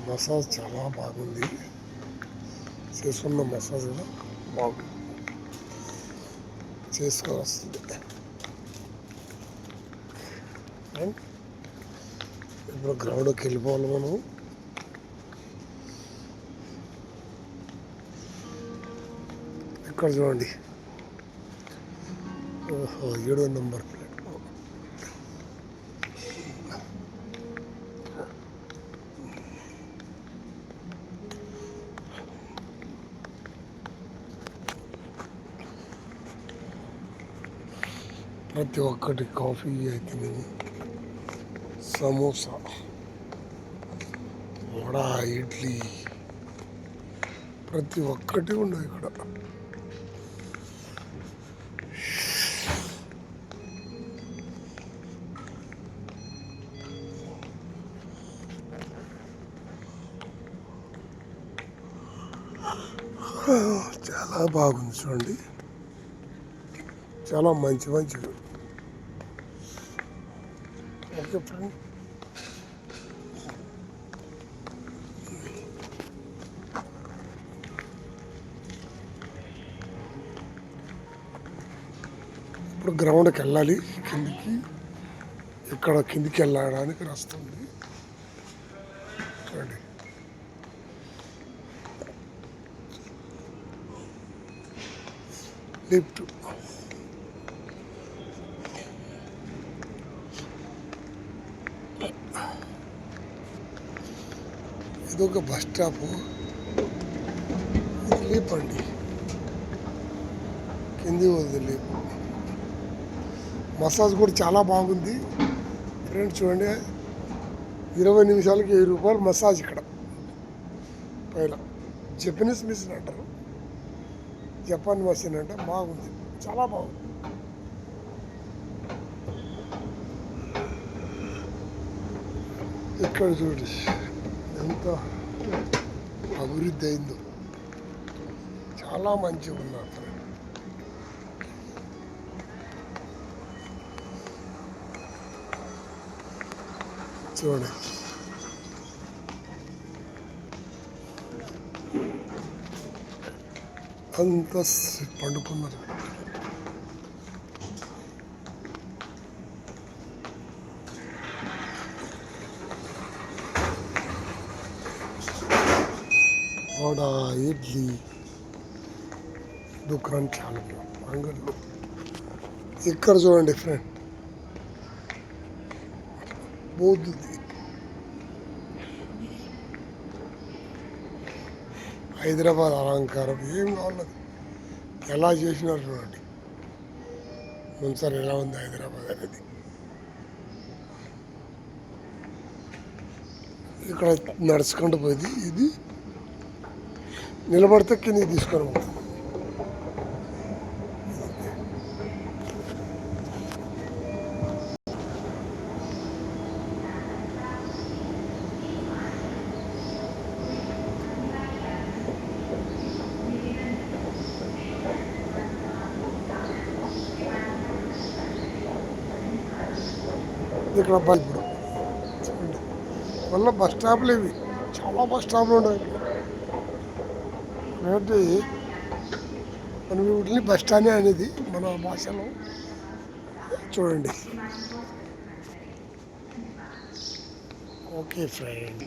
Massage చాలా బాగుంది. చేసుకున్న మసాజ్ కూడా బాగుంది, చేసుకోవాల్సింది. ఇప్పుడు గ్రౌండ్కి వెళ్ళిపోవాలి మనం. ఇక్కడ చూడండి, ఓహో 7వ నెంబర్ ప్లేట్. ప్రతి ఒక్కటి కాఫీ అయితే, సమోసా, వడ, ఇడ్లీ, ప్రతి ఒక్కటి ఉండదు ఇక్కడ. చాలా బాగుంది చూడండి, చాలా మంచివి. ఓకే ఫ్రెండ్, ఇప్పుడు గ్రౌండ్కి వెళ్ళాలి. ఇక్కడ కిందికి వెళ్ళడానికి వస్తుంది చూడండి. లిఫ్ట్, ఇదొక బస్ స్టాప్. లిఫ్ట్ అండి, కింది ఉంది లిఫ్ట్. మసాజ్ కూడా చాలా బాగుంది ఫ్రెండ్స్. చూడండి, 20 నిమిషాలకి 1000 రూపాయలు మసాజ్. ఇక్కడ పైన జపనీస్ మిషన్ అంటారు, జపాన్ మషిన్ అంటే. బాగుంది, చాలా బాగుంది. ఇక్కడ చూడండి ఎంత అభివృద్ధి అయిందో, చాలా మంచిగా ఉన్నారు. చూడండి, అంత పండుకున్నారు. వడ, ఇడ్లీ దుకాణం చాలా అంగళ్ళు. ఇక్కడ చూడండి ఫ్రెండ్, బౌద్ధుది. హైదరాబాద్ అలంకారం ఏం కావాలది, ఎలా చేసినారు చూడండి. ముందర ఎలా ఉంది హైదరాబాద్ అనేది. ఇక్కడ నడుచుకుంటూ పోయింది, ఇది నిలబడితే కింద తీసుకొని పోతుంది. ఇక్కడ ఇప్పుడు చూడండి, మళ్ళీ బస్ స్టాప్లు ఇవి, చాలా బస్ స్టాప్లు ఉన్నాయి. కాబట్టి మనం వీటిని బస్ స్టాండ్ అనేది మన భాషలో. చూడండి. Okay friend.